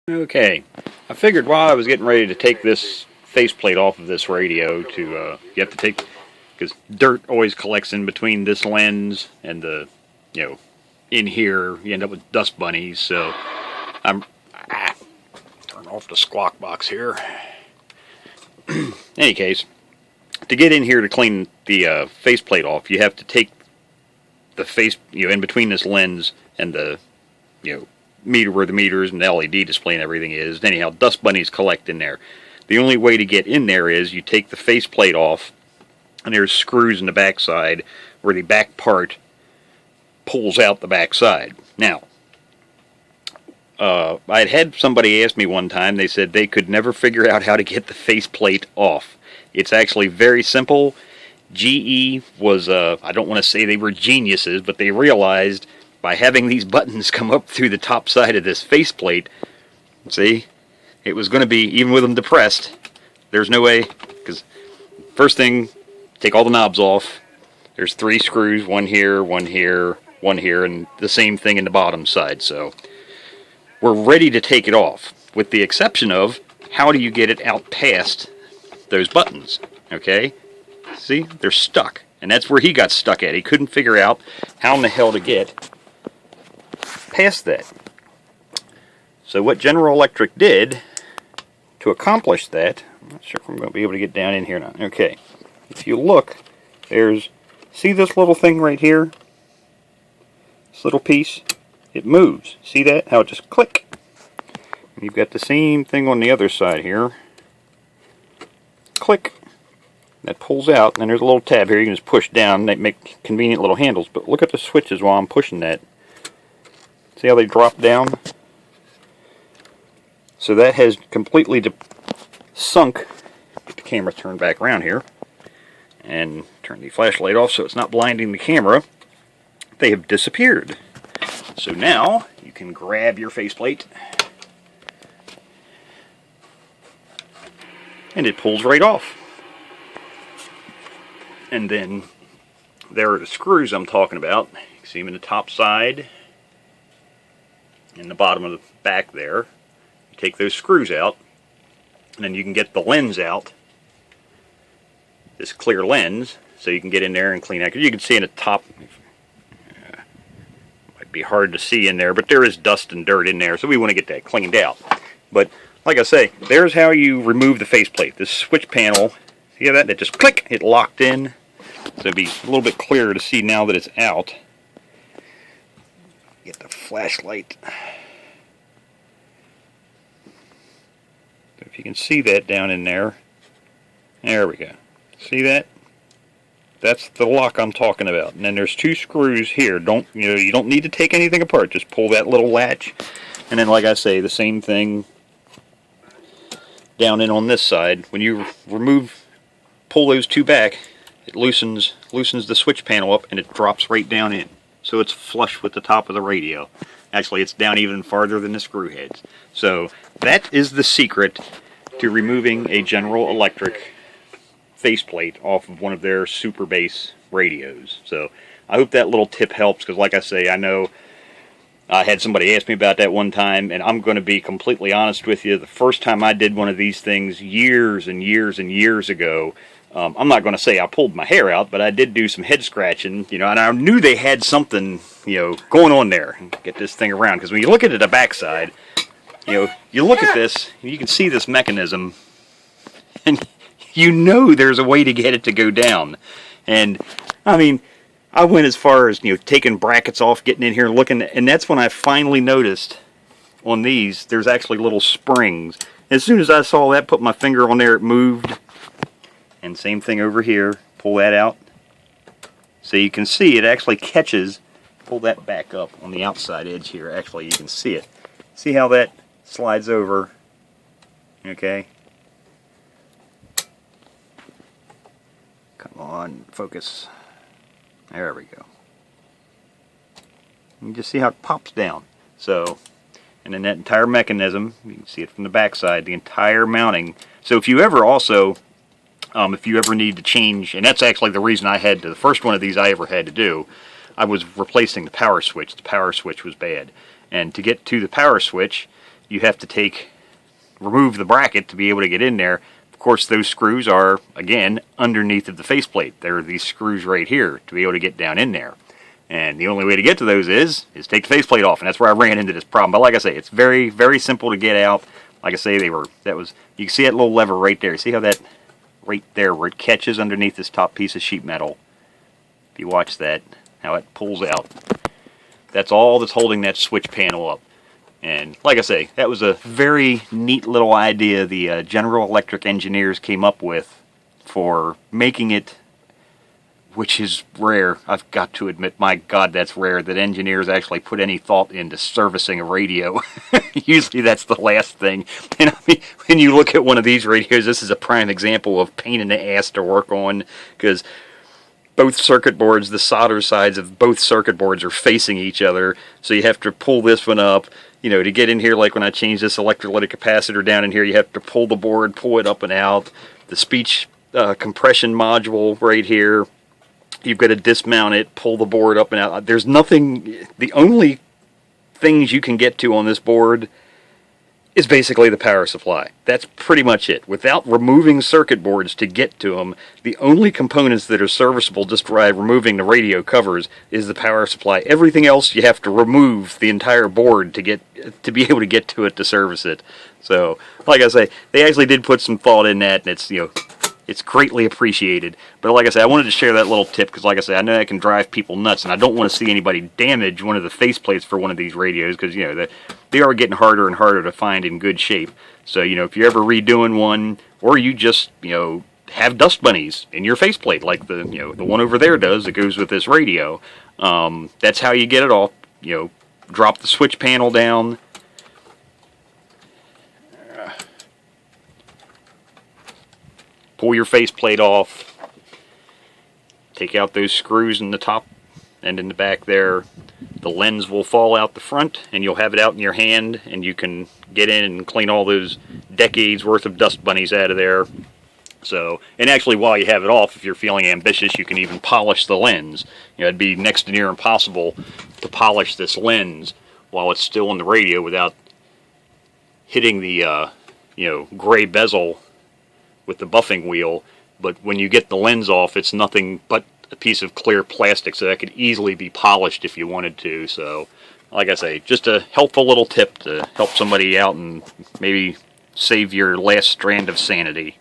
Okay, I figured while I was getting ready to take this faceplate off of this radio you have to take, because dirt always collects in between this lens and the, in here you end up with dust bunnies, so I'm, turn off the squawk box here. Any case, to get in here to clean the faceplate off, you have to take the face, in between this lens and the, meter where the meters and the LED display and everything is. Anyhow, dust bunnies collect in there. The only way to get in there is you take the faceplate off, and there's screws in the back side where the back part pulls out the back side. Now, I'd had somebody ask me one time, they said they could never figure out how to get the faceplate off. It's actually very simple. GE was, I don't want to say they were geniuses, but they realized by having these buttons come up through the top side of this faceplate, see, it was going to be, even with them depressed, there's no way, because first thing, take all the knobs off. There's 3 screws, one here, one here, one here, and the same thing in the bottom side. So we're ready to take it off, with the exception of how do you get it out past those buttons, okay? See, they're stuck, and that's where he got stuck at. He couldn't figure out how in the hell to get past that. So what General Electric did to accomplish that, I'm not sure if I'm going to be able to get down in here now. Okay, if you look, see this little thing right here? This little piece? It moves. See that? How it just click. And you've got the same thing on the other side here. Click. That pulls out, and then there's a little tab here you can just push down. They make convenient little handles, but look at the switches while I'm pushing that. See how they drop down? So that has completely sunk. Get the camera turned back around here and turn the flashlight off so it's not blinding the camera. They have disappeared. So now you can grab your faceplate and it pulls right off. And then there are the screws I'm talking about. You can see them in the top side and the bottom of the back there. You take those screws out, and then you can get the lens out, this clear lens, so you can get in there and clean that. Because you can see in the top, might be hard to see in there, but there is dust and dirt in there, so we want to get that cleaned out. But like I say, there's how you remove the faceplate. This switch panel, see that? It just click, it locked in. So it'd be a little bit clearer to see now that it's out. Get the flashlight. So if you can see that down in there. There we go. See that? That's the lock I'm talking about. And then there's 2 screws here. You don't need to take anything apart. Just pull that little latch. And then, like I say, the same thing down in on this side. When you pull those 2 back, it loosens the switch panel up and it drops right down in. So it's flush with the top of the radio. Actually, it's down even farther than the screw heads. So that is the secret to removing a General Electric faceplate off of one of their SuperBase radios. So I hope that little tip helps, because like I say, I know I had somebody ask me about that one time, and I'm going to be completely honest with you. The first time I did one of these things years and years and years ago, I'm not going to say I pulled my hair out, but I did do some head scratching, and I knew they had something, going on there. Get this thing around, because when you look at the backside, you look at this, you can see this mechanism, and there's a way to get it to go down. And I mean, I went as far as taking brackets off, getting in here and looking, and that's when I finally noticed on these there's actually little springs. As soon as I saw that, put my finger on there, it moved. And same thing over here, pull that out. So you can see it actually catches, pull that back up on the outside edge here, actually you can see it. See how that slides over, okay? Come on, focus. There we go. You can just see how it pops down. So, and then that entire mechanism, you can see it from the back side, the entire mounting. So if you ever also, if you ever need to change, and that's actually the reason the first one of these I ever had to do, I was replacing the power switch. The power switch was bad. And to get to the power switch, you have to remove the bracket to be able to get in there. Of course, those screws are, again, underneath of the faceplate. There are these screws right here to be able to get down in there. And the only way to get to those is take the faceplate off, and that's where I ran into this problem. But like I say, it's very, very simple to get out. Like I say, you can see that little lever right there. See how that, right there, where it catches underneath this top piece of sheet metal. If you watch that, how it pulls out. That's all that's holding that switch panel up. And like I say, that was a very neat little idea the General Electric engineers came up with for making it, which is rare. I've got to admit, my God, that's rare that engineers actually put any thought into servicing a radio. Usually that's the last thing. And I mean, when you look at one of these radios, this is a prime example of pain in the ass to work on, because both circuit boards, the solder sides of both circuit boards are facing each other, so you have to pull this one up. You know, to get in here, like when I change this electrolytic capacitor down in here, you have to pull the board, pull it up and out. The speech compression module right here, you've got to dismount it, pull the board up and out. There's nothing, the only things you can get to on this board is basically the power supply. That's pretty much it. Without removing circuit boards to get to them, the only components that are serviceable just by removing the radio covers is the power supply. Everything else you have to remove the entire board to be able to get to it to service it. So, like I say, they actually did put some thought in that, and it's, you know, it's greatly appreciated. But like I said, I wanted to share that little tip because, like I said, I know that can drive people nuts, and I don't want to see anybody damage one of the faceplates for one of these radios because, you know, they are getting harder and harder to find in good shape. So, you know, if you're ever redoing one, or you just, you know, have dust bunnies in your faceplate like the one over there does that goes with this radio, that's how you get it off. You know, drop the switch panel down. Pull your faceplate off, take out those screws in the top and in the back there. The lens will fall out the front and you'll have it out in your hand, and you can get in and clean all those decades worth of dust bunnies out of there. So, and actually while you have it off, if you're feeling ambitious, you can even polish the lens. You know, it'd be next to near impossible to polish this lens while it's still in the radio without hitting the gray bezel with the buffing wheel. But when you get the lens off, it's nothing but a piece of clear plastic, so that could easily be polished if you wanted to. So, like I say, just a helpful little tip to help somebody out and maybe save your last strand of sanity.